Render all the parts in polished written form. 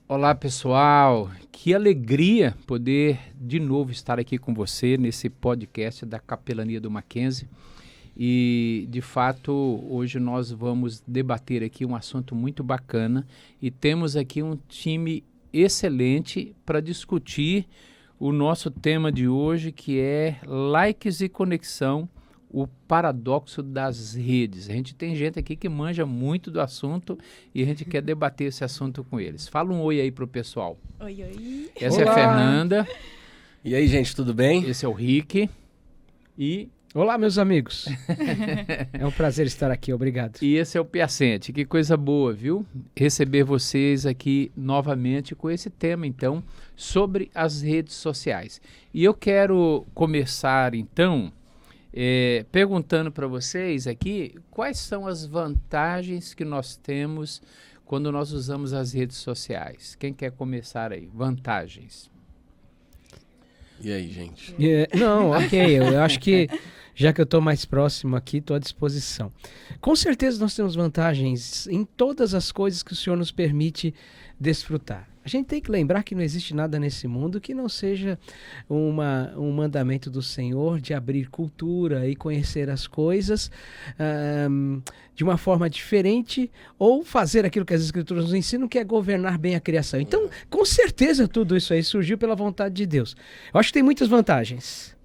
Olá, pessoal. Que alegria poder de novo estar aqui com você nesse podcast da Capelania do Mackenzie. E, de fato, hoje nós vamos debater aqui um assunto muito bacana e temos aqui um time excelente para discutir o nosso tema de hoje, que é likes e conexão, o paradoxo das redes. A gente tem gente aqui que manja muito do assunto e a gente quer debater esse assunto com eles. Fala um oi aí pro pessoal. Oi, oi. Essa é a Fernanda. E aí, gente, tudo bem? Esse é o Rick. E... Olá, meus amigos. É um prazer estar aqui, obrigado. E esse é o Piacente. Que coisa boa, viu? Receber vocês aqui novamente com esse tema, então, sobre as redes sociais. E eu quero começar, então, perguntando para vocês aqui quais são as vantagens que nós temos quando nós usamos as redes sociais. Quem quer começar aí? Vantagens. E aí, gente? Não, ok, eu acho que já que eu estou mais próximo aqui, estou à disposição. Com certeza nós temos vantagens em todas as coisas que o Senhor nos permite desfrutar. A gente tem que lembrar que não existe nada nesse mundo que não seja um mandamento do Senhor de abrir cultura e conhecer as coisas de uma forma diferente, ou fazer aquilo que as Escrituras nos ensinam, que é governar bem a criação. Então, com certeza tudo isso aí surgiu pela vontade de Deus. Eu acho que tem muitas vantagens.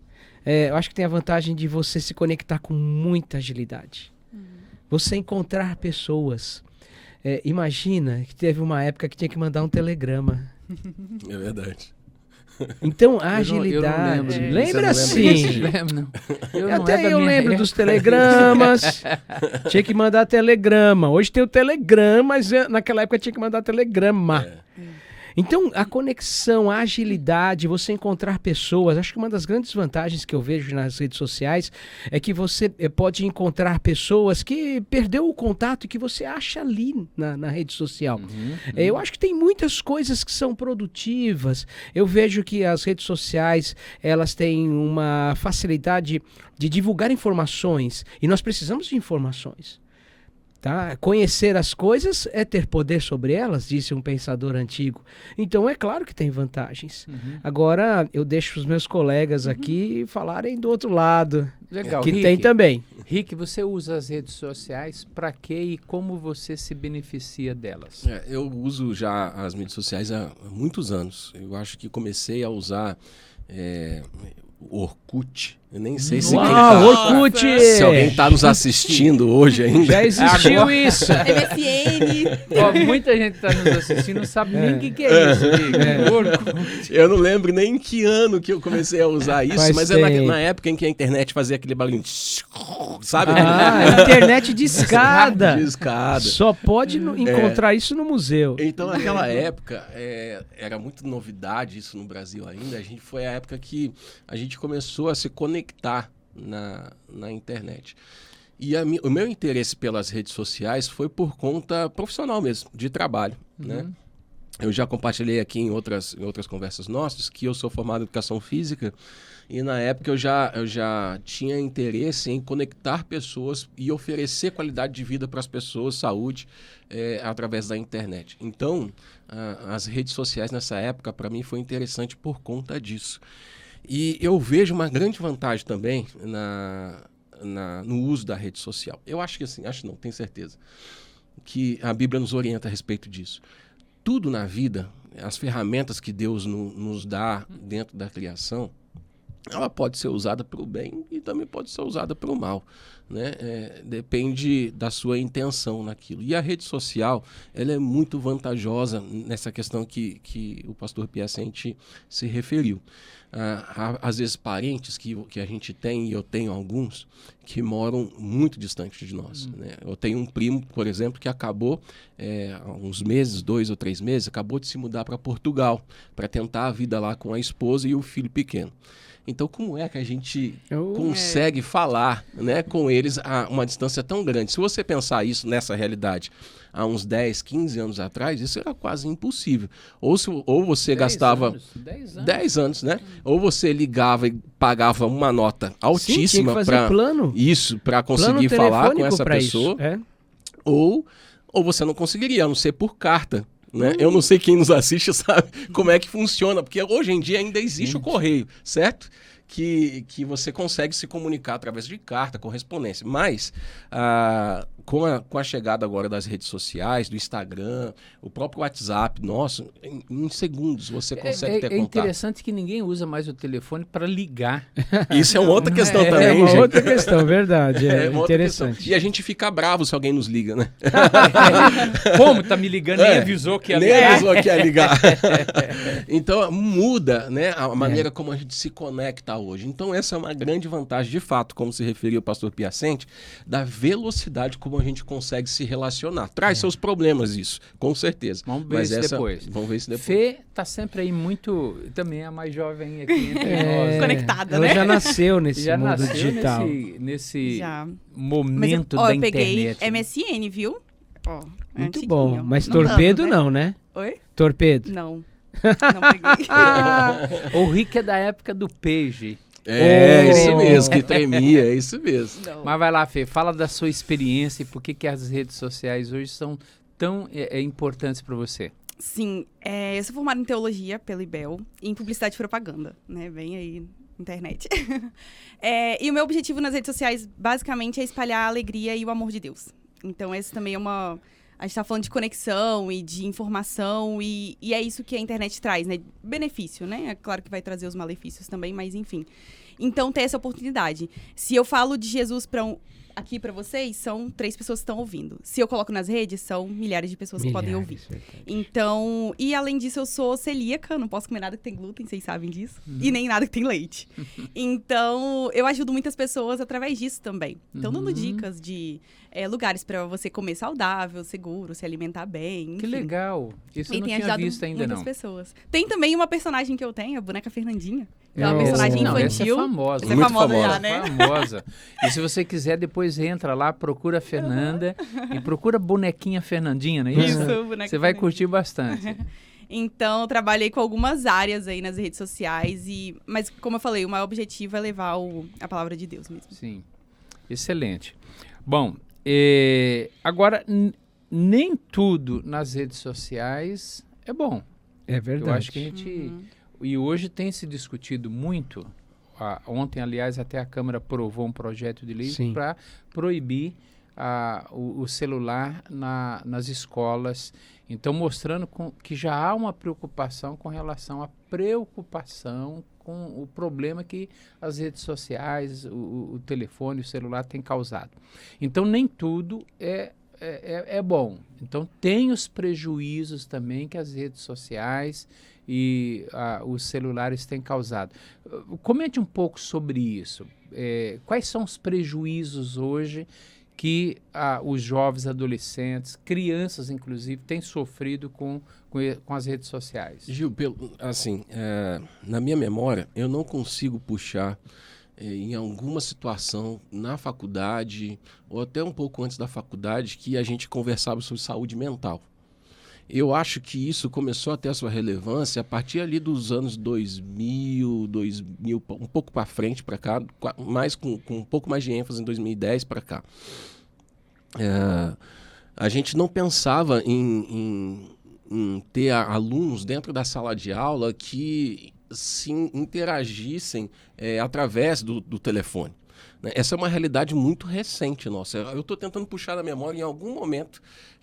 Eu acho que tem a vantagem de você se conectar com muita agilidade. Você encontrar pessoas. Imagina que teve uma época que tinha que mandar um telegrama. É verdade. Então, a agilidade... Eu não lembro. Lembra sim. Até eu lembro dos telegramas. Tinha que mandar telegrama. Hoje tem o telegrama, mas naquela época tinha que mandar telegrama. Então, a conexão, a agilidade, você encontrar pessoas, acho que uma das grandes vantagens que eu vejo nas redes sociais é que você pode encontrar pessoas que perdeu o contato e que você acha ali na rede social. Eu acho que tem muitas coisas que são produtivas. Eu vejo que as redes sociais, elas têm uma facilidade de divulgar informações e nós precisamos de informações. Tá? Conhecer as coisas é ter poder sobre elas, disse um pensador antigo. Então é claro que tem vantagens. Agora eu deixo os meus colegas aqui falarem do outro lado. Legal. Que Rick, tem também. Rick, você usa as redes sociais para quê e como você se beneficia delas? Eu uso já as mídias sociais há muitos anos. Eu acho que comecei a usar o Orkut. Eu nem sei se Orkut! Se alguém está nos assistindo hoje ainda. Já existiu isso. MSN. Muita gente está nos assistindo não sabe nem o que é isso, Rick. Orkut. Eu não lembro nem em que ano que eu comecei a usar isso, mas é na época em que a internet fazia aquele barulho, sabe? Internet de escada. De escada. Só pode encontrar isso no museu. Então, naquela época, era muito novidade isso no Brasil ainda. Foi a época que a gente começou a se conectar na internet. E o meu interesse pelas redes sociais foi por conta profissional mesmo, de trabalho, né? Eu já compartilhei aqui em outras conversas nossas que eu sou formado em educação física e na época eu já tinha interesse em conectar pessoas e oferecer qualidade de vida para as pessoas, saúde, através da internet. Então, as redes sociais nessa época para mim foi interessante por conta disso. E eu vejo uma grande vantagem também no uso da rede social. Eu acho que assim, tenho certeza, que a Bíblia nos orienta a respeito disso. Tudo na vida, as ferramentas que Deus nos dá dentro da criação, ela pode ser usada para o bem e também pode ser usada para o mal, né? Depende da sua intenção naquilo. E a rede social, ela é muito vantajosa nessa questão que o pastor Piacente se referiu. Às vezes parentes que a gente tem, e eu tenho alguns, que moram muito distante de nós, né? Eu tenho um primo, por exemplo, que acabou, há uns meses, 2 ou 3 meses, acabou de se mudar para Portugal, para tentar a vida lá com a esposa e o filho pequeno. Então, como é que a gente consegue falar, né, com eles a uma distância tão grande? Se você pensar isso nessa realidade há uns 10, 15 anos atrás, isso era quase impossível. Ou você gastava 10 anos, né? Ou você ligava e pagava uma nota altíssima para conseguir falar com essa pessoa. Ou você não conseguiria, a não ser por carta. né? Eu não sei quem nos assiste sabe como é que funciona, porque hoje em dia ainda existe o correio, certo? Que você consegue se comunicar através de carta, correspondência. Mas, com a chegada agora das redes sociais, do Instagram, o próprio WhatsApp, nossa, em segundos você consegue ter contato. É interessante que ninguém usa mais o telefone para ligar. Isso é uma outra questão também, É uma gente. outra questão, verdade. É uma outra interessante. questão. E a gente fica bravo se alguém nos liga, né? Como? Tá me ligando, nem avisou que ia ligar. Nem avisou que ia ligar. Então, muda, né, a maneira como a gente se conecta hoje. Então, essa é uma grande vantagem, de fato, como se referiu o pastor Piacente, da velocidade como a gente consegue se relacionar. Traz seus problemas isso, com certeza. Vamos ver isso depois. Vamos ver isso depois. Fê tá sempre aí muito... Também é a mais jovem aqui entre nós. Conectada, ela né? já nasceu nesse Já mundo nasceu digital. nesse Já. momento Mas da eu peguei internet. MSN, viu? Ó, é Muito antiguinho. bom. Mas Não torpedo tanto, né? não, né? Oi? Torpedo. Não. Não peguei. O Rick é da época do Page. Isso mesmo, que tremia, é isso mesmo. Não. Mas vai lá, Fê, fala da sua experiência e por que as redes sociais hoje são tão importantes para você. Sim, eu sou formada em teologia pelo IBEL e em publicidade e propaganda, né? Bem aí, internet. E o meu objetivo nas redes sociais, basicamente, é espalhar a alegria e o amor de Deus. Então, esse também é uma... A gente tá falando de conexão e de informação e é isso que a internet traz, né? Benefício, né? É claro que vai trazer os malefícios também, mas enfim. Então, ter essa oportunidade. Se eu falo de Jesus aqui para vocês, são 3 pessoas que estão ouvindo. Se eu coloco nas redes, são milhares de pessoas que podem ouvir. Então, e além disso, eu sou celíaca, não posso comer nada que tem glúten, vocês sabem disso. E nem nada que tem leite. Então, eu ajudo muitas pessoas através disso também. Então, dando dicas de lugares para você comer saudável, seguro, se alimentar bem. Que enfim. legal. Isso eu E não tem tinha ajudado visto ainda, muitas não. pessoas. Tem também uma personagem que eu tenho, a boneca Fernandinha. É uma Oh. personagem Não, essa é infantil. famosa. Essa é Muito famosa famosa. já, né? Famosa. E se você quiser, depois entra lá, procura a Fernanda e procura a bonequinha Fernandinha, não é isso? Isso, boneca Você vai Fernandinha. curtir bastante. Então, eu trabalhei com algumas áreas aí nas redes sociais, mas como eu falei, o maior objetivo é levar a palavra de Deus mesmo. Sim. Excelente. Bom, agora, nem tudo nas redes sociais é bom. É verdade. Eu acho que a gente... E hoje tem se discutido muito. Ontem, aliás, até a Câmara aprovou um projeto de lei para proibir o celular nas escolas. Então, mostrando que já há uma preocupação com relação à preocupação com o problema que as redes sociais, o telefone, o celular têm causado. Então, nem tudo é bom. Então, tem os prejuízos também que as redes sociais e os celulares têm causado. Comente um pouco sobre isso. Quais são os prejuízos hoje que os jovens, adolescentes, crianças, inclusive, têm sofrido com as redes sociais? Gil, assim, na minha memória, eu não consigo puxar em alguma situação na faculdade, ou até um pouco antes da faculdade, que a gente conversava sobre saúde mental. Eu acho que isso começou a ter a sua relevância a partir ali dos anos 2000, um pouco para frente para cá, mais com um pouco mais de ênfase em 2010 para cá. A gente não pensava em ter alunos dentro da sala de aula que se interagissem através do telefone. Essa é uma realidade muito recente nossa. Eu estou tentando puxar na memória em algum momento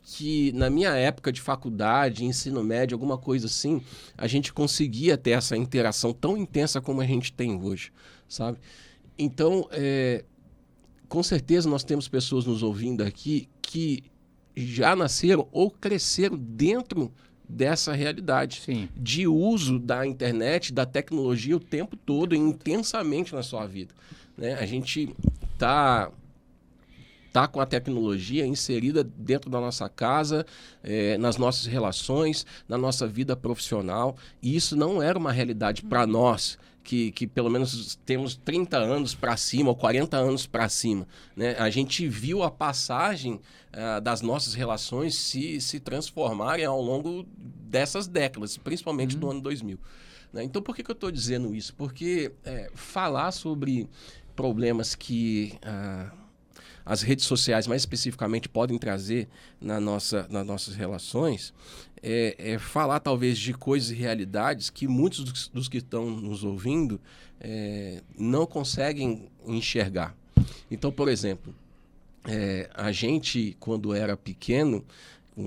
que na minha época de faculdade, ensino médio, alguma coisa assim, a gente conseguia ter essa interação tão intensa como a gente tem hoje, sabe? Então, com certeza nós temos pessoas nos ouvindo aqui que já nasceram ou cresceram dentro dessa realidade. Sim. De uso da internet, da tecnologia o tempo todo, intensamente na sua vida. Né? A gente tá com a tecnologia inserida dentro da nossa casa, nas nossas relações, na nossa vida profissional, e isso não era uma realidade para nós, que pelo menos temos 30 anos para cima, ou 40 anos para cima. Né? A gente viu a passagem das nossas relações se transformarem ao longo dessas décadas, principalmente do ano 2000. Né? Então, por que eu estou dizendo isso? Porque falar sobre problemas que as redes sociais, mais especificamente, podem trazer nas nossas relações, é falar talvez de coisas e realidades que muitos dos que estão nos ouvindo não conseguem enxergar. Então, por exemplo, a gente, quando era pequeno,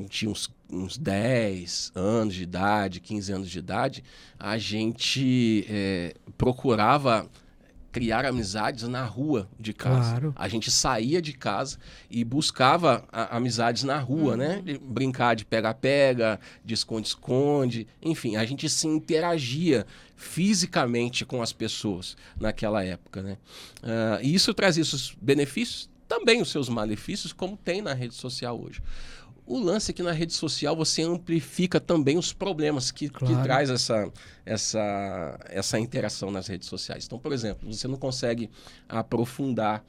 tinha uns 10 anos de idade, 15 anos de idade, a gente procurava criar amizades na rua de casa. Claro. A gente saía de casa e buscava amizades na rua, né? De brincar de pega-pega, de esconde-esconde, enfim, a gente se interagia fisicamente com as pessoas naquela época, né? E isso trazia seus benefícios, também os seus malefícios, como tem na rede social hoje. O lance é que na rede social você amplifica também os problemas que traz essa interação nas redes sociais. Então, por exemplo, você não consegue aprofundar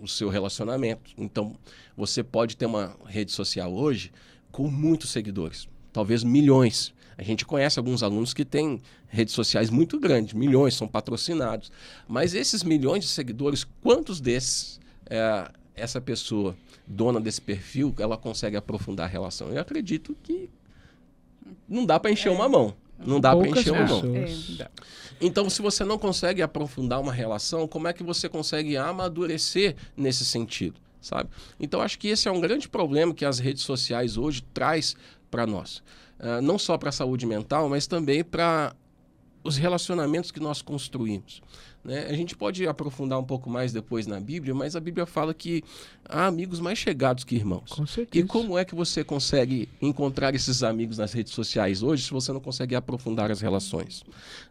o seu relacionamento. Então, você pode ter uma rede social hoje com muitos seguidores, talvez milhões. A gente conhece alguns alunos que têm redes sociais muito grandes, milhões, são patrocinados. Mas esses milhões de seguidores, quantos desses essa pessoa, dona desse perfil, ela consegue aprofundar a relação? Eu acredito que não dá para encher uma mão. Não dá para encher uma mão. Então, se você não consegue aprofundar uma relação, como é que você consegue amadurecer nesse sentido, sabe? Então, acho que esse é um grande problema que as redes sociais hoje traz para nós. Não só para a saúde mental, mas também para os relacionamentos que nós construímos, né? A gente pode aprofundar um pouco mais depois na Bíblia, mas a Bíblia fala que há amigos mais chegados que irmãos. Com certeza. E como é que você consegue encontrar esses amigos nas redes sociais hoje se você não consegue aprofundar as relações,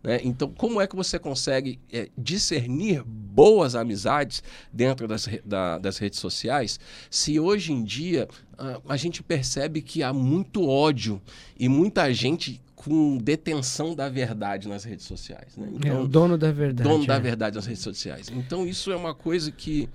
né? Então, como é que você consegue discernir boas amizades dentro das redes sociais se hoje em dia a gente percebe que há muito ódio e muita gente com detenção da verdade nas redes sociais, né? Então, o dono da verdade. Dono da verdade nas redes sociais. Então, isso é uma coisa que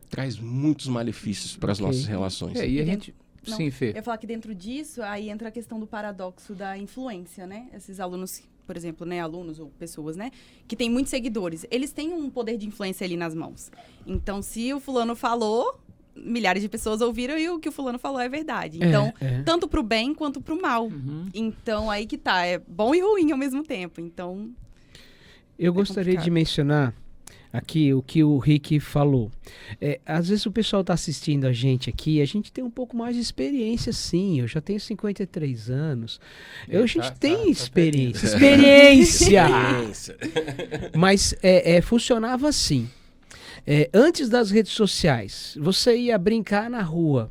traz muitos malefícios para as nossas relações. E a gente... Não, Sim, Fê. Eu ia falar que dentro disso, aí entra a questão do paradoxo da influência, né? Esses alunos, por exemplo, né, alunos ou pessoas, né, que têm muitos seguidores, eles têm um poder de influência ali nas mãos. Então, se o fulano falou, milhares de pessoas ouviram e o que o fulano falou é verdade. Então, tanto pro bem quanto pro mal. Então, aí que tá. É bom e ruim ao mesmo tempo. Então, eu gostaria de mencionar aqui o que o Rick falou. Às vezes o pessoal está assistindo a gente tem um pouco mais de experiência, sim. Eu já tenho 53 anos. A gente tem experiência. Experiência! Mas funcionava assim. Antes das redes sociais, você ia brincar na rua.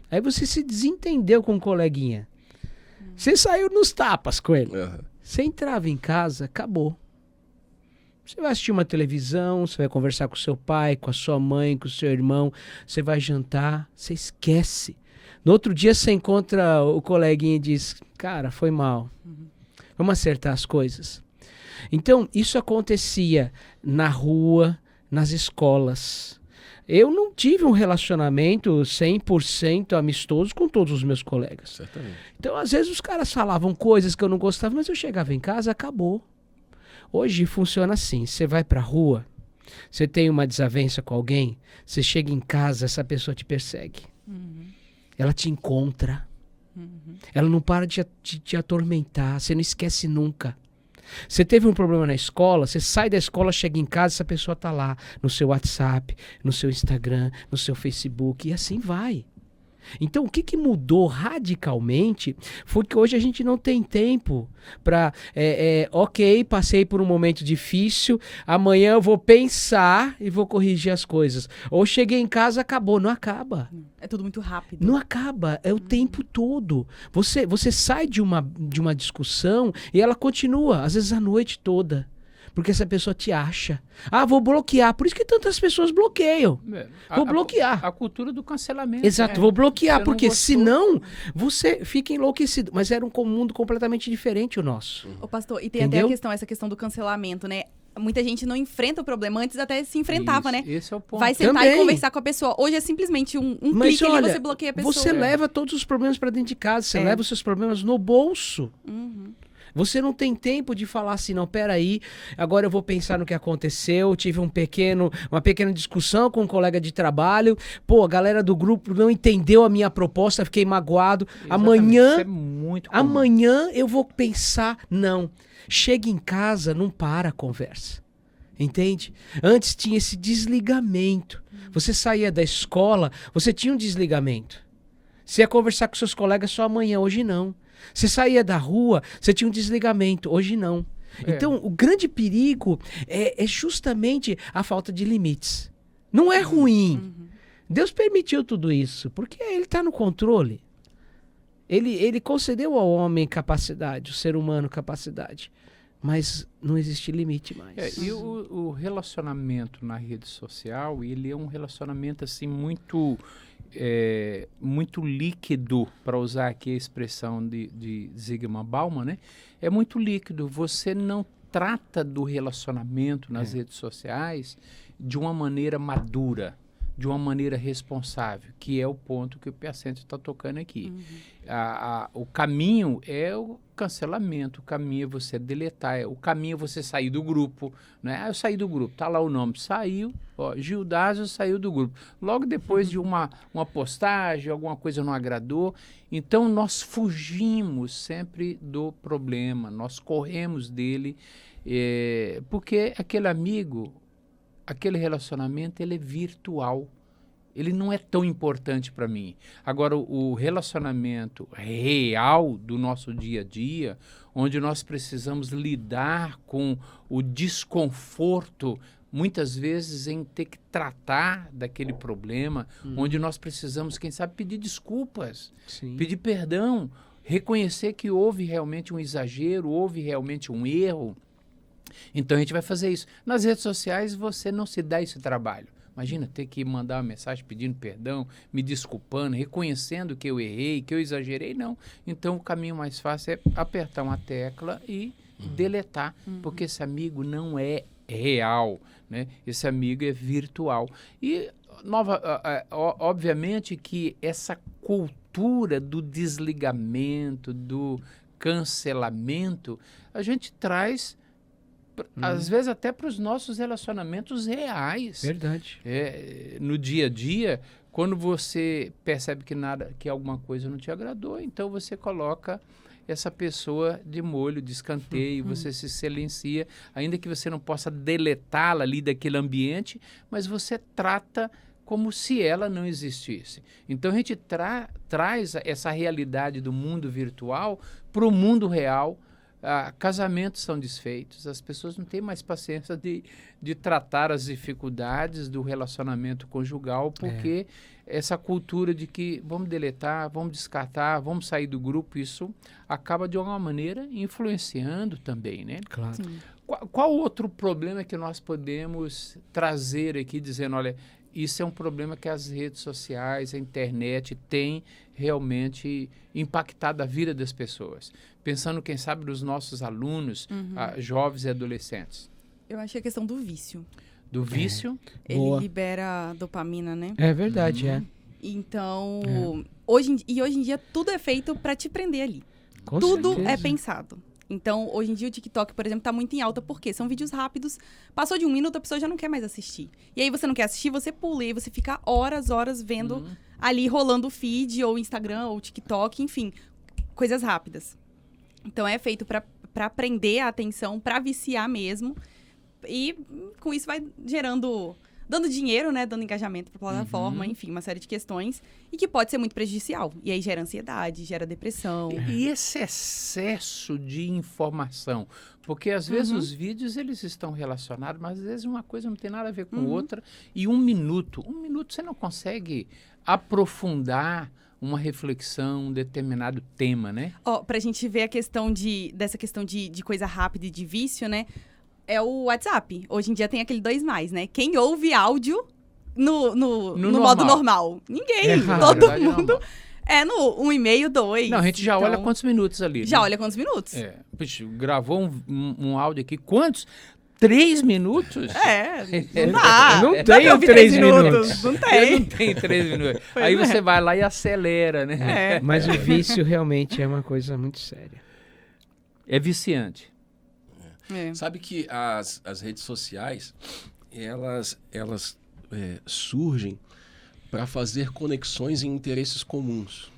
Aí você se desentendeu com um coleguinha. Você saiu nos tapas com ele. Você entrava em casa, acabou. Você vai assistir uma televisão, você vai conversar com seu pai, com a sua mãe, com o seu irmão. Você vai jantar, você esquece. No outro dia você encontra o coleguinha e diz, cara, foi mal. Vamos acertar as coisas. Então, isso acontecia na rua, nas escolas. Eu não tive um relacionamento 100% amistoso com todos os meus colegas. Certamente. Então, às vezes, os caras falavam coisas que eu não gostava, mas eu chegava em casa, acabou. Hoje funciona assim, você vai pra rua, você tem uma desavença com alguém, você chega em casa, essa pessoa te persegue. Ela te encontra. Ela não para de te atormentar, você não esquece nunca. Você teve um problema na escola, você sai da escola, chega em casa, essa pessoa tá lá no seu WhatsApp, no seu Instagram, no seu Facebook, e assim vai. Então, o que mudou radicalmente foi que hoje a gente não tem tempo para, ok, passei por um momento difícil, amanhã eu vou pensar e vou corrigir as coisas. Ou cheguei em casa, acabou. Não acaba. É tudo muito rápido. Não acaba, é o tempo todo. Você sai de uma discussão e ela continua, às vezes a noite toda. Porque essa pessoa te acha. Vou bloquear. Por isso que tantas pessoas bloqueiam. Vou bloquear. A cultura do cancelamento. Exato, vou bloquear. Porque senão você fica enlouquecido. Mas era um mundo completamente diferente o nosso. Ô, pastor, e tem até essa questão do cancelamento, né? Muita gente não enfrenta o problema. Antes até se enfrentava, né? Esse é o ponto. Vai sentar e conversar com a pessoa. Hoje é simplesmente um clique e você bloqueia a pessoa. Você leva todos os problemas para dentro de casa. Você leva os seus problemas no bolso. Você não tem tempo de falar assim, não, peraí, agora eu vou pensar no que aconteceu, tive uma pequena discussão com um colega de trabalho, pô, a galera do grupo não entendeu a minha proposta, fiquei magoado. Isso é muito comum. Amanhã eu vou pensar, não. Chega em casa, não para a conversa. Entende? Antes tinha esse desligamento. Você saía da escola, você tinha um desligamento. Você ia conversar com seus colegas só amanhã, hoje não. Você saía da rua, você tinha um desligamento, hoje não. Então, o grande perigo é justamente a falta de limites. Não é ruim. Deus permitiu tudo isso, porque Ele está no controle. Ele concedeu ao homem capacidade, o ser humano capacidade. Mas não existe limite mais. E o relacionamento na rede social, ele é um relacionamento assim muito líquido, para usar aqui a expressão de Zygmunt Bauman, né? É muito líquido. Você não trata do relacionamento nas redes sociais de uma maneira madura, de uma maneira responsável, que é o ponto que o Piacente está tocando aqui. O caminho é o cancelamento, o caminho é você deletar, o caminho é você sair do grupo, né? Eu saí do grupo, tá lá o nome, saiu, Gildásio saiu do grupo. Logo depois de uma postagem, alguma coisa não agradou, então nós fugimos sempre do problema, nós corremos dele, porque aquele amigo, aquele relacionamento, ele é virtual. Ele não é tão importante para mim. Agora, o relacionamento real do nosso dia a dia, onde nós precisamos lidar com o desconforto, muitas vezes em ter que tratar daquele problema, onde nós precisamos, quem sabe, pedir desculpas, pedir perdão, reconhecer que houve realmente um exagero, houve realmente um erro. Então a gente vai fazer isso. Nas redes sociais você não se dá esse trabalho. Imagina ter que mandar uma mensagem pedindo perdão, me desculpando, reconhecendo que eu errei, que eu exagerei, não. Então o caminho mais fácil é apertar uma tecla e deletar, porque esse amigo não é real, né? Esse amigo é virtual. E obviamente que essa cultura do desligamento, do cancelamento, a gente traz às vezes até para os nossos relacionamentos reais. Verdade. No dia a dia, quando você percebe que alguma coisa não te agradou, então você coloca essa pessoa de molho, de escanteio, você se silencia, ainda que você não possa deletá-la ali daquele ambiente, mas você trata como se ela não existisse. Então a gente traz essa realidade do mundo virtual para o mundo real. Casamentos são desfeitos, as pessoas não têm mais paciência de tratar as dificuldades do relacionamento conjugal, porque essa cultura de que vamos deletar, vamos descartar, vamos sair do grupo, isso acaba de alguma maneira influenciando também, né? Claro. Qual outro problema que nós podemos trazer aqui, dizendo, olha, isso é um problema que as redes sociais, a internet tem realmente impactado a vida das pessoas? Pensando, quem sabe, nos nossos alunos, jovens e adolescentes. Eu acho que é a questão do vício. Do vício? Ele libera dopamina, né? É verdade, Então, hoje em dia, tudo é feito para te prender ali. Com tudo certeza. é pensado. Então, hoje em dia, o TikTok, por exemplo, tá muito em alta, porque são vídeos rápidos, passou de 1 minuto, a pessoa já não quer mais assistir. E aí, você não quer assistir, você pula, e você fica horas vendo ali, rolando o feed, ou Instagram, ou TikTok, enfim, coisas rápidas. Então, é feito para prender a atenção, para viciar mesmo, e com isso vai dando dinheiro, né, dando engajamento para a plataforma, enfim, uma série de questões, e que pode ser muito prejudicial. E aí gera ansiedade, gera depressão. E esse excesso de informação, porque às vezes os vídeos eles estão relacionados, mas às vezes uma coisa não tem nada a ver com outra, e um minuto você não consegue aprofundar uma reflexão, um determinado tema, né? Pra gente ver dessa questão de coisa rápida e de vício, né? É o WhatsApp. Hoje em dia tem aquele 2+, né? Quem ouve áudio no modo normal? Ninguém. Todo mundo no 1,5, 2. Não, a gente já olha quantos minutos ali. Já olha quantos minutos. Puxa, gravou um áudio aqui. Quantos? 3 minutos? Não dá. Não tenho 3 minutos. Não tem. Eu não tenho 3 minutos. Aí você vai lá e acelera, né? Mas o vício realmente é uma coisa muito séria. É viciante. Sabe que as redes sociais, elas surgem para fazer conexões e interesses comuns.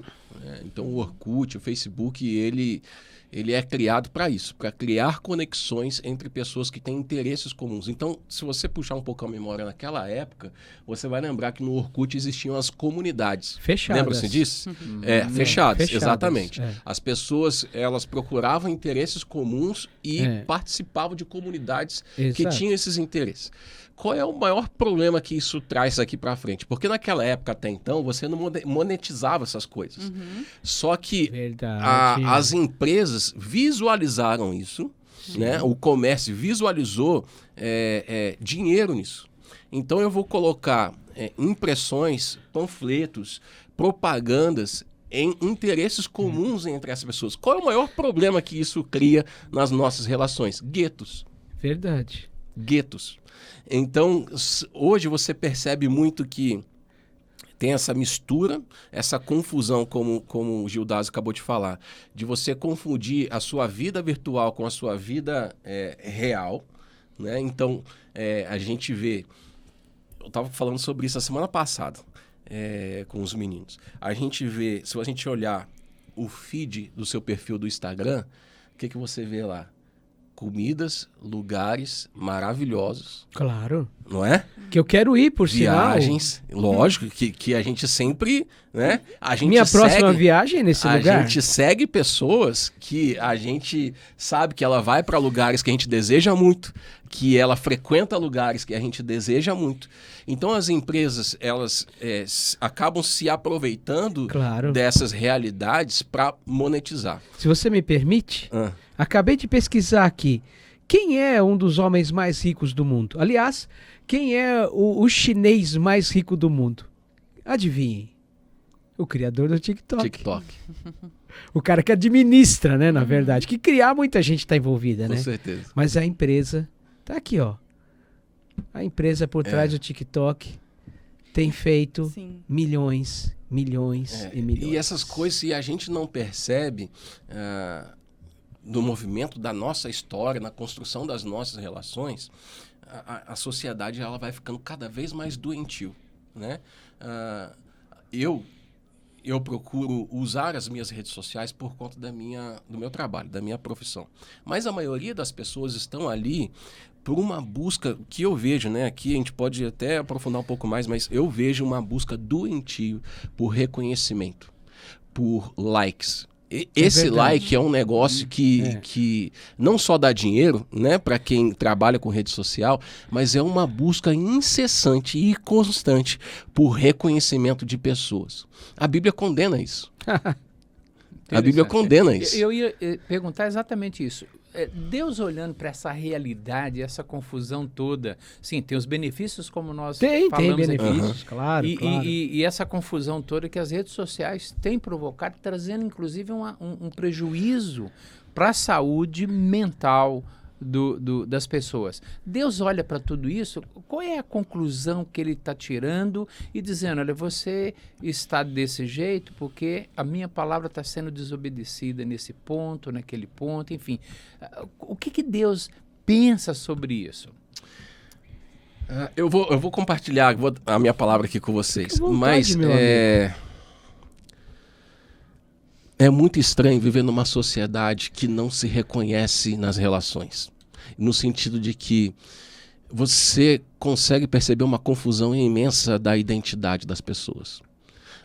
Então, o Orkut, o Facebook, ele é criado para isso, para criar conexões entre pessoas que têm interesses comuns. Então, se você puxar um pouco a memória naquela época, você vai lembrar que no Orkut existiam as comunidades. Fechadas. Lembra-se disso? Fechadas, exatamente. As pessoas, elas procuravam interesses comuns e participavam de comunidades que tinham esses interesses. Qual é o maior problema que isso traz aqui para frente? Porque naquela época, até então, você não monetizava essas coisas. Só que as empresas visualizaram isso, né? O comércio visualizou dinheiro nisso. Então, eu vou colocar impressões, panfletos, propagandas em interesses comuns entre essas pessoas. Qual é o maior problema que isso cria nas nossas relações? Guetos. Verdade. Guetos. Então, hoje você percebe muito que tem essa mistura, essa confusão, como o Gildazo acabou de falar, de você confundir a sua vida virtual com a sua vida real, né? Então, a gente vê... Eu estava falando sobre isso a semana passada com os meninos. A gente vê, se a gente olhar o feed do seu perfil do Instagram, o que você vê lá? Comidas, lugares maravilhosos. Claro. Não é? Que eu quero ir, por sinal. Viagens, lógico, que a gente sempre, né? Minha próxima viagem é nesse lugar. A gente segue pessoas que a gente sabe que ela vai para lugares que a gente deseja muito, que ela frequenta lugares que a gente deseja muito. Então, as empresas, elas acabam se aproveitando dessas realidades para monetizar. Se você me permite... Acabei de pesquisar aqui. Quem é um dos homens mais ricos do mundo? Aliás, quem é o chinês mais rico do mundo? Adivinhem. O criador do TikTok. O cara que administra, né, na verdade. Que criar, muita gente está envolvida, né? Com certeza. Mas a empresa... Tá aqui, ó. A empresa por trás do TikTok tem feito milhões e milhões. E essas coisas, se a gente não percebe... no movimento da nossa história, na construção das nossas relações, a sociedade ela vai ficando cada vez mais doentio, né? Eu procuro usar as minhas redes sociais por conta do meu trabalho, da minha profissão. Mas a maioria das pessoas estão ali por uma busca que eu vejo, né? Aqui a gente pode até aprofundar um pouco mais, mas eu vejo uma busca doentio por reconhecimento, por likes. Esse like é um negócio que não só dá dinheiro, né, para quem trabalha com rede social, mas é uma busca incessante e constante por reconhecimento de pessoas. A Bíblia condena isso. A Bíblia condena isso. Eu ia perguntar exatamente isso. Deus olhando para essa realidade, essa confusão toda, sim, tem os benefícios como nós falamos tem benefícios, aqui. Claro. E essa confusão toda que as redes sociais têm provocado, trazendo inclusive um prejuízo para a saúde mental das pessoas. Deus olha para tudo isso, qual é a conclusão que ele está tirando e dizendo, olha, você está desse jeito porque a minha palavra está sendo desobedecida nesse ponto, naquele ponto, enfim. O que Deus pensa sobre isso? Eu vou compartilhar a minha palavra aqui com vocês, vontade, mas é muito estranho viver numa sociedade que não se reconhece nas relações. No sentido de que você consegue perceber uma confusão imensa da identidade das pessoas.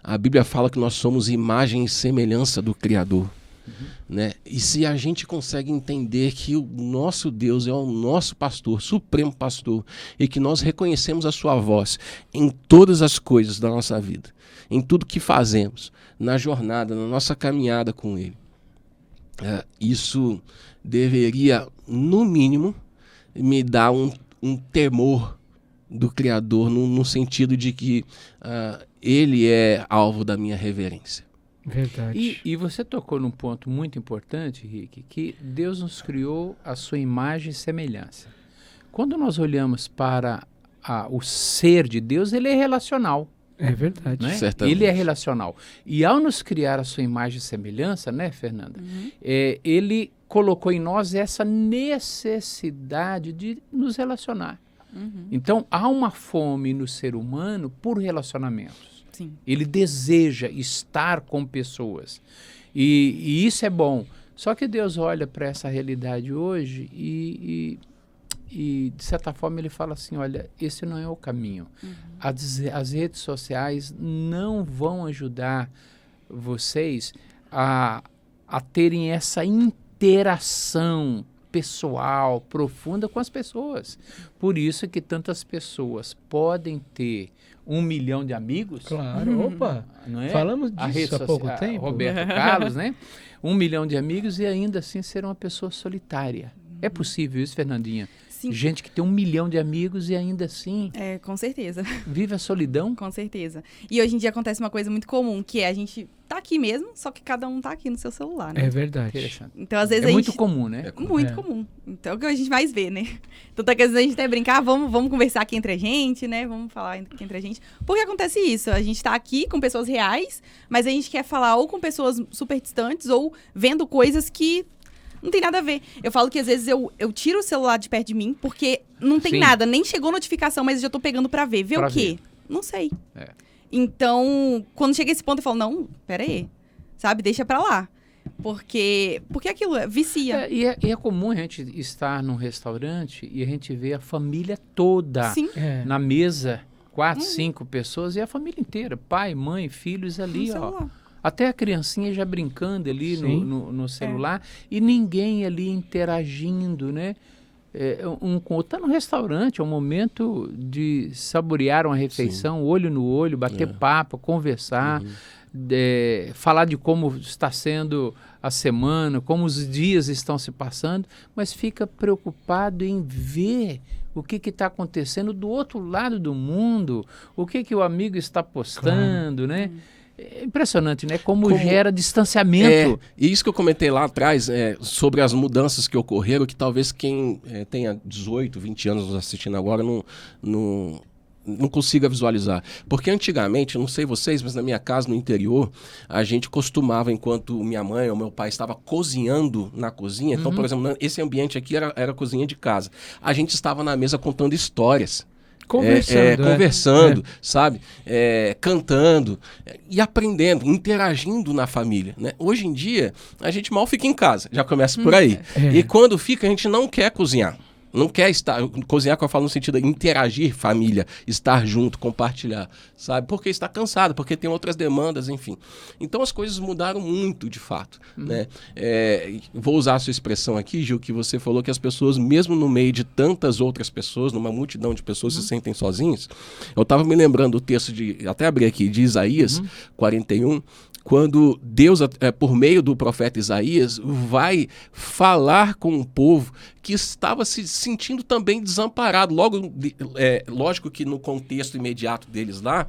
A Bíblia fala que nós somos imagem e semelhança do Criador. Né? E se a gente consegue entender que o nosso Deus é o nosso pastor, supremo pastor, e que nós reconhecemos a sua voz em todas as coisas da nossa vida, em tudo que fazemos, na jornada, na nossa caminhada com Ele, isso deveria, no mínimo, me dar um temor do Criador, no sentido de que Ele é alvo da minha reverência. Verdade. E você tocou num ponto muito importante, Rick, que Deus nos criou a sua imagem e semelhança. Quando nós olhamos para o ser de Deus, ele é relacional. É verdade. Né? Ele é relacional. E ao nos criar a sua imagem e semelhança, né, Fernanda? Ele colocou em nós essa necessidade de nos relacionar. Então, há uma fome no ser humano por relacionamentos. Sim. Ele deseja estar com pessoas. E isso é bom. Só que Deus olha para essa realidade hoje e, de certa forma, ele fala assim, olha, esse não é o caminho. As redes sociais não vão ajudar vocês a terem essa interação pessoal, profunda com as pessoas. Por isso que tantas pessoas podem ter 1 milhão de amigos. Claro, opa, não é? Falamos disso há pouco tempo. Roberto Carlos, né? 1 milhão de amigos e ainda assim ser uma pessoa solitária. É possível isso, Fernandinha? Sim. Gente que tem 1 milhão de amigos e ainda assim Com certeza. vive a solidão. Com certeza. E hoje em dia acontece uma coisa muito comum, que é a gente tá aqui mesmo, só que cada um tá aqui no seu celular, né? É verdade. Interessante. Então, às vezes É a muito gente... comum, né? Muito comum. Então, é o que a gente mais vê, né? Então, às vezes a gente até brincar, vamos conversar aqui entre a gente, né? Vamos falar aqui entre a gente. Porque acontece isso, a gente tá aqui com pessoas reais, mas a gente quer falar ou com pessoas super distantes ou vendo coisas que não tem nada a ver. Eu falo que às vezes eu tiro o celular de perto de mim, porque não tem Sim. nada, nem chegou notificação, mas eu já tô pegando pra ver. Ver Pra o quê? ver. Não sei. É. Então, quando chega esse ponto, eu falo, não, pera aí. Sabe, deixa pra lá. Porque aquilo vicia. E é comum a gente estar num restaurante e a gente vê a família toda Sim, É. na mesa, 4, 5 pessoas, e a família inteira, pai, mãe, filhos no ali, ó. celular. Até a criancinha já brincando ali Sim. no celular e ninguém ali interagindo, né? Um com o outro. Tá no restaurante, é um momento de saborear uma refeição, olho no olho, bater papo, conversar, falar de como está sendo a semana, como os dias estão se passando, mas fica preocupado em ver o que está acontecendo do outro lado do mundo, o que o amigo está postando, né? É impressionante, né? Como gera distanciamento. E isso que eu comentei lá atrás, sobre as mudanças que ocorreram, que talvez quem tenha 18, 20 anos nos assistindo agora não consiga visualizar. Porque antigamente, não sei vocês, mas na minha casa, no interior, a gente costumava, enquanto minha mãe ou meu pai estava cozinhando na cozinha, então, por exemplo, esse ambiente aqui era a cozinha de casa. A gente estava na mesa contando histórias. Conversando, sabe? Cantando e aprendendo, interagindo na família, né? Hoje em dia, a gente mal fica em casa, já começa por aí. E quando fica, a gente não quer cozinhar. Não quer cozinhar, que eu falo no sentido de interagir, família, estar junto, compartilhar, sabe? Porque está cansado, porque tem outras demandas, enfim. Então as coisas mudaram muito, de fato, né? Vou usar a sua expressão aqui, Gil, que você falou que as pessoas, mesmo no meio de tantas outras pessoas, numa multidão de pessoas, se sentem sozinhos. Eu estava me lembrando do texto até abri aqui, de Isaías 41, quando Deus, por meio do profeta Isaías, vai falar com um povo que estava se sentindo também desamparado. Lógico que no contexto imediato deles lá,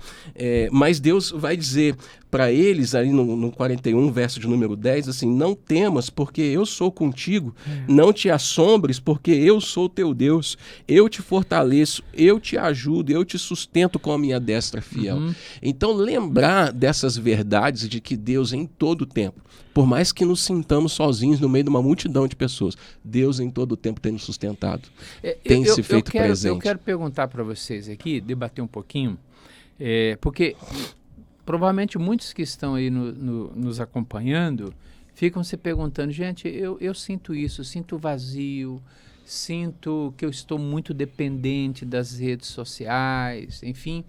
mas Deus vai dizer para eles, ali no 41, verso de número 10, assim, não temas, porque eu sou contigo, não te assombres, porque eu sou teu Deus, eu te fortaleço, eu te ajudo, eu te sustento com a minha destra fiel. Então, lembrar dessas verdades de que Deus, em todo o tempo, por mais que nos sintamos sozinhos no meio de uma multidão de pessoas, Deus em todo o tempo tem nos sustentado, tem se feito presente. Eu quero perguntar para vocês aqui, debater um pouquinho, porque provavelmente muitos que estão aí nos acompanhando ficam se perguntando, gente, eu sinto isso, sinto vazio, sinto que eu estou muito dependente das redes sociais, enfim.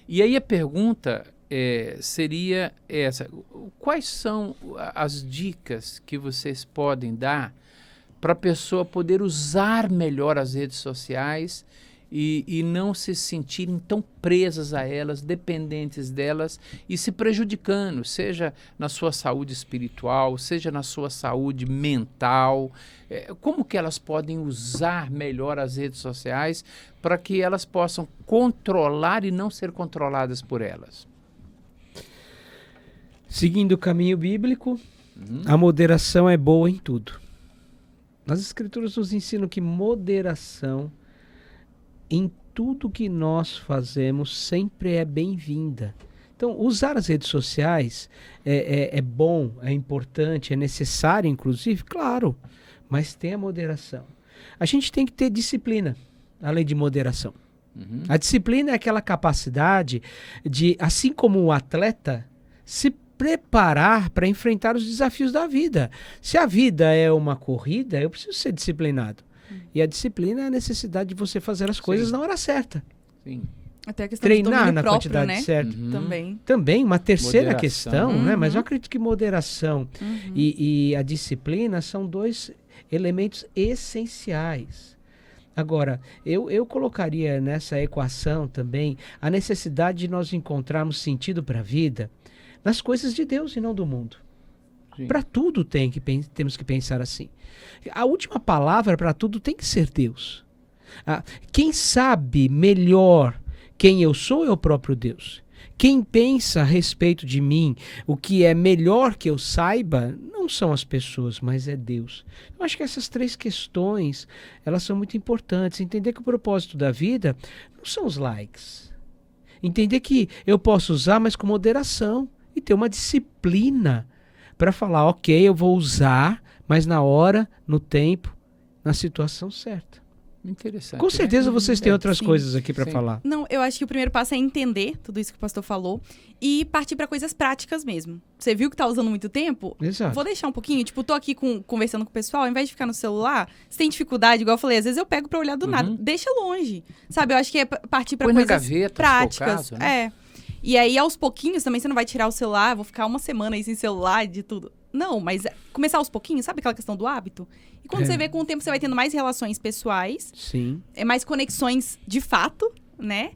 E aí a pergunta seria essa: quais são as dicas que vocês podem dar para a pessoa poder usar melhor as redes sociais e não se sentirem tão presas a elas, dependentes delas e se prejudicando, seja na sua saúde espiritual, seja na sua saúde mental? Como que elas podem usar melhor as redes sociais para que elas possam controlar e não ser controladas por elas? Seguindo o caminho bíblico, a moderação é boa em tudo. As Escrituras nos ensinam que moderação em tudo que nós fazemos sempre é bem-vinda. Então, usar as redes sociais é bom, é importante, é necessário, inclusive, claro, mas tenha moderação. A gente tem que ter disciplina, além de moderação. A disciplina é aquela capacidade de, assim como o atleta, se preparar para enfrentar os desafios da vida. Se a vida é uma corrida, eu preciso ser disciplinado. E a disciplina é a necessidade de você fazer as coisas na hora certa. Sim. Até a questão Treinar de na próprio, quantidade né? certa. Também. Uma terceira Moderação. questão, né? Mas eu acredito que moderação e a disciplina são dois elementos essenciais. Agora, eu colocaria nessa equação também a necessidade de nós encontrarmos sentido para a vida nas coisas de Deus e não do mundo. Para tudo temos que pensar assim. A última palavra para tudo tem que ser Deus. Quem sabe melhor quem eu sou é o próprio Deus. Quem pensa a respeito de mim, o que é melhor que eu saiba, não são as pessoas, mas é Deus. Eu acho que essas três questões, elas são muito importantes. Entender que o propósito da vida não são os likes. Entender que eu posso usar, mas com moderação. E ter uma disciplina para falar, ok, eu vou usar, mas na hora, no tempo, na situação certa. Interessante. Com certeza vocês têm outras Sim. coisas aqui para falar. Não, eu acho que o primeiro passo é entender tudo isso que o pastor falou e partir para coisas práticas mesmo. Você viu que tá usando muito tempo? Exato. Vou deixar um pouquinho, tipo, tô aqui conversando com o pessoal, ao invés de ficar no celular, se tem dificuldade, igual eu falei, às vezes eu pego pra olhar do nada, deixa longe, sabe? Eu acho que é partir pra Põe na coisas gaveta, práticas. se for o caso, né? E aí, aos pouquinhos, também você não vai tirar o celular, vou ficar uma semana aí sem celular, de tudo. Não, mas começar aos pouquinhos, sabe aquela questão do hábito? E quando você vê, com o tempo, você vai tendo mais relações pessoais. Sim. Mais conexões de fato, né?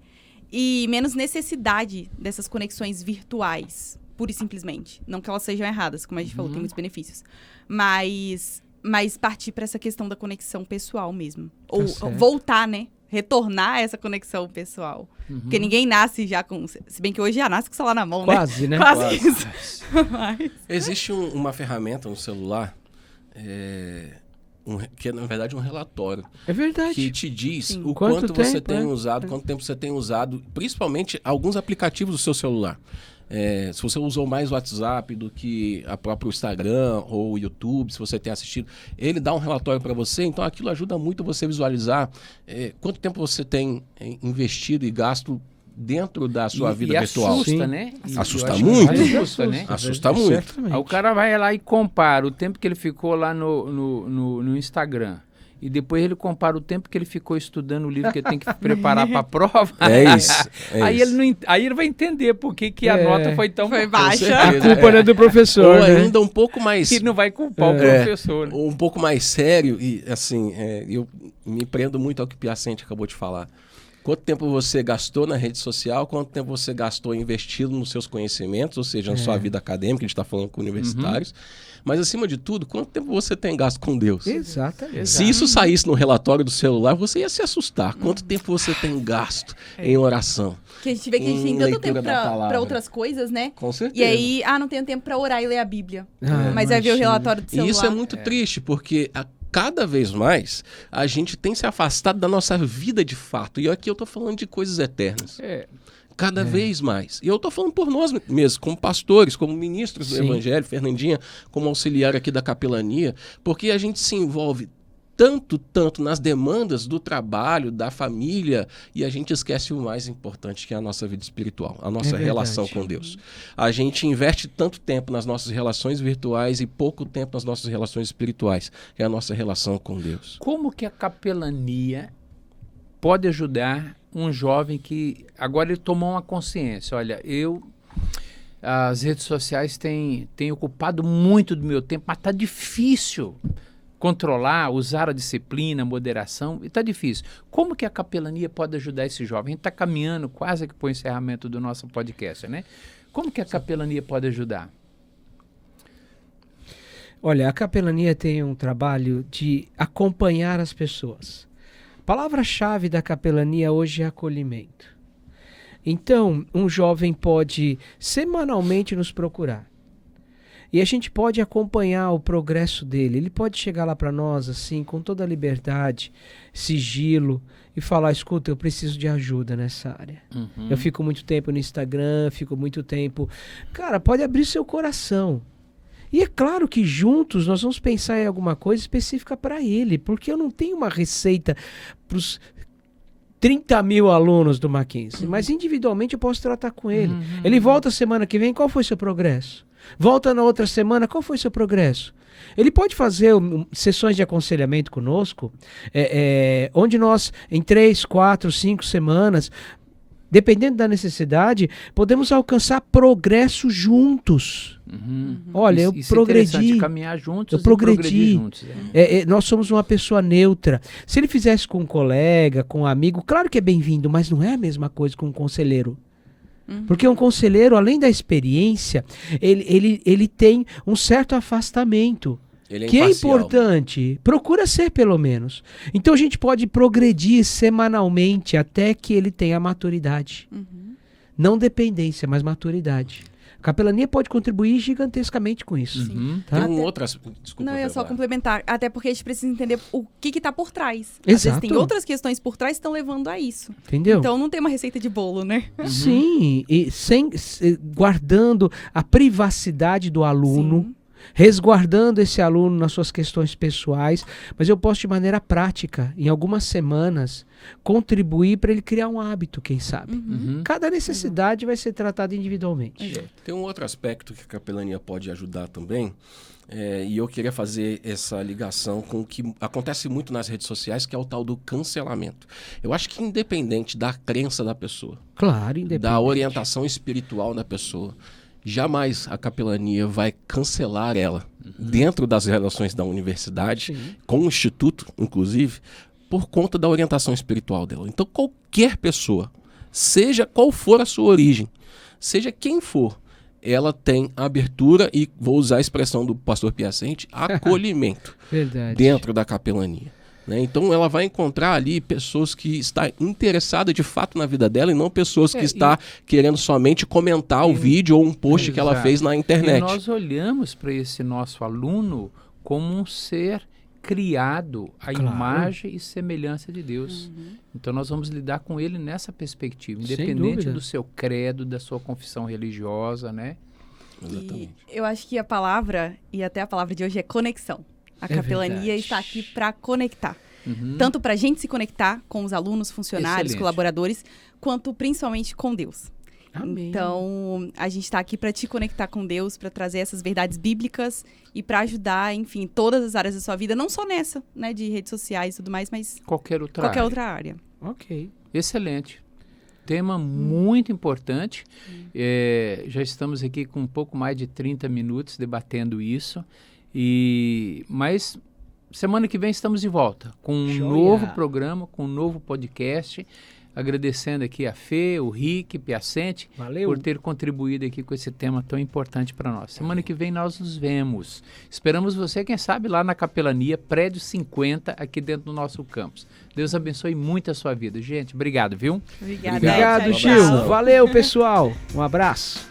E menos necessidade dessas conexões virtuais, pura e simplesmente. Não que elas sejam erradas, como a gente falou, tem muitos benefícios. Mas partir para essa questão da conexão pessoal mesmo. Ou voltar, né? Retornar a essa conexão pessoal. Porque ninguém nasce já com... Se bem que hoje já nasce com o celular na mão, Quase, né? né? Quase isso. Existe uma ferramenta no celular, que é, na verdade, um relatório. É verdade. Que te diz o Quanto quanto você tempo, tem usado, quanto tempo você tem usado, principalmente alguns aplicativos do seu celular. Se você usou mais o WhatsApp do que a própria Instagram ou o YouTube, se você tem assistido, ele dá um relatório para você, então aquilo ajuda muito você visualizar quanto tempo você tem investido e gasto dentro da sua vida virtual. Assusta, né? Assusta muito. Assusta, né? Assusta muito. Certamente. Aí o cara vai lá e compara o tempo que ele ficou lá no Instagram. E depois ele compara o tempo que ele ficou estudando o livro que ele tem que preparar para a prova. É isso. Aí ele vai entender por que a nota foi tão baixa. A culpa não é do professor, Ou né? ainda um pouco mais... E não vai culpar o professor. Né? Um pouco mais sério, e assim, eu me prendo muito ao que o Piacente acabou de falar. Quanto tempo você gastou na rede social, quanto tempo você gastou investindo nos seus conhecimentos, ou seja, na sua vida acadêmica, a gente está falando com universitários, mas acima de tudo, quanto tempo você tem gasto com Deus? Exatamente. Se isso saísse no relatório do celular, você ia se assustar. Quanto tempo você tem gasto em oração? Que a gente vê que a gente tem tanto tempo pra palavra. outras coisas, né? Com certeza. E aí, não tenho tempo pra orar e ler a Bíblia. Mas aí vê o imagina. relatório do celular. E isso é muito triste, porque cada vez mais a gente tem se afastado da nossa vida de fato. E aqui eu tô falando de coisas eternas. Cada vez mais. E eu tô falando por nós mesmos, como pastores, como ministros do Evangelho, Fernandinha, como auxiliar aqui da capelania, porque a gente se envolve tanto nas demandas do trabalho, da família, e a gente esquece o mais importante, que é a nossa vida espiritual, a nossa relação com Deus. A gente investe tanto tempo nas nossas relações virtuais e pouco tempo nas nossas relações espirituais, que é a nossa relação com Deus. Como que a capelania pode ajudar um jovem que agora ele tomou uma consciência? Olha, as redes sociais têm ocupado muito do meu tempo, mas está difícil controlar, usar a disciplina, a moderação, e está difícil. Como que a capelania pode ajudar esse jovem? A gente está caminhando quase que para o encerramento do nosso podcast, né? Como que a capelania pode ajudar? Olha, a capelania tem um trabalho de acompanhar as pessoas. A palavra-chave da capelania hoje é acolhimento. Então, um jovem pode semanalmente nos procurar. E a gente pode acompanhar o progresso dele. Ele pode chegar lá para nós, assim, com toda a liberdade, sigilo, e falar, escuta, eu preciso de ajuda nessa área. Eu fico muito tempo no Instagram, fico muito tempo... Cara, pode abrir seu coração. E é claro que juntos nós vamos pensar em alguma coisa específica para ele, porque eu não tenho uma receita para os 30 mil alunos do Mackenzie, mas individualmente eu posso tratar com ele. Ele volta semana que vem, qual foi seu progresso? Volta na outra semana, qual foi seu progresso? Ele pode fazer sessões de aconselhamento conosco, onde nós, em 3, 4, 5 semanas, dependendo da necessidade, podemos alcançar progresso juntos. Olha, eu progredi. Caminhar juntos, eu progredi juntos. Nós somos uma pessoa neutra. Se ele fizesse com um colega, com um amigo, claro que é bem-vindo, mas não é a mesma coisa com um conselheiro. Porque um conselheiro, além da experiência, ele tem um certo afastamento. Que é importante, procura ser pelo menos. Então a gente pode progredir semanalmente até que ele tenha maturidade. Não dependência, mas maturidade. A capelania pode contribuir gigantescamente com isso. Tá? Tem um outro aspecto. Desculpa, não, é só complementar. Até porque a gente precisa entender o que está por trás. Exato. Às vezes tem outras questões por trás que estão levando a isso. Entendeu? Então não tem uma receita de bolo, né? Sim, e guardando a privacidade do aluno. Sim. Resguardando esse aluno nas suas questões pessoais, mas eu posso de maneira prática, em algumas semanas, contribuir para ele criar um hábito, quem sabe. Cada necessidade vai ser tratada individualmente. Tem um outro aspecto que a capelania pode ajudar também, e eu queria fazer essa ligação com o que acontece muito nas redes sociais, que é o tal do cancelamento. Eu acho que independente da crença da pessoa, claro, independente da orientação espiritual da pessoa, jamais a capelania vai cancelar ela dentro das relações da universidade, com o instituto, inclusive, por conta da orientação espiritual dela. Então, qualquer pessoa, seja qual for a sua origem, seja quem for, ela tem abertura e, vou usar a expressão do pastor Piacente, acolhimento dentro da capelania. Então ela vai encontrar ali pessoas que estão interessadas de fato na vida dela e não pessoas que estão querendo somente comentar o vídeo ou um post que ela fez na internet. E nós olhamos para esse nosso aluno como um ser criado à imagem e semelhança de Deus. Então nós vamos lidar com ele nessa perspectiva, independente do seu credo, da sua confissão religiosa, né? Exatamente. E eu acho que a palavra, e até a palavra de hoje, é conexão. A capelania está aqui para conectar. Tanto para a gente se conectar com os alunos, funcionários, colaboradores, quanto principalmente com Deus. Amém. Então, a gente está aqui para te conectar com Deus, para trazer essas verdades bíblicas e para ajudar, enfim, todas as áreas da sua vida, não só nessa, né, de redes sociais e tudo mais, mas qualquer outra área. Ok. Excelente. Tema muito importante. Já estamos aqui com um pouco mais de 30 minutos debatendo isso. Mas semana que vem estamos de volta com um novo programa, com um novo podcast. Agradecendo aqui a Fê, o Rick, Piacente, por ter contribuído aqui com esse tema tão importante para nós. Semana que vem nós nos vemos. Esperamos você, quem sabe, lá na Capelania, Prédio 50, aqui dentro do nosso campus. Deus abençoe muito a sua vida. Gente, obrigado, viu? Obrigado, Gil. Valeu, pessoal. Um abraço.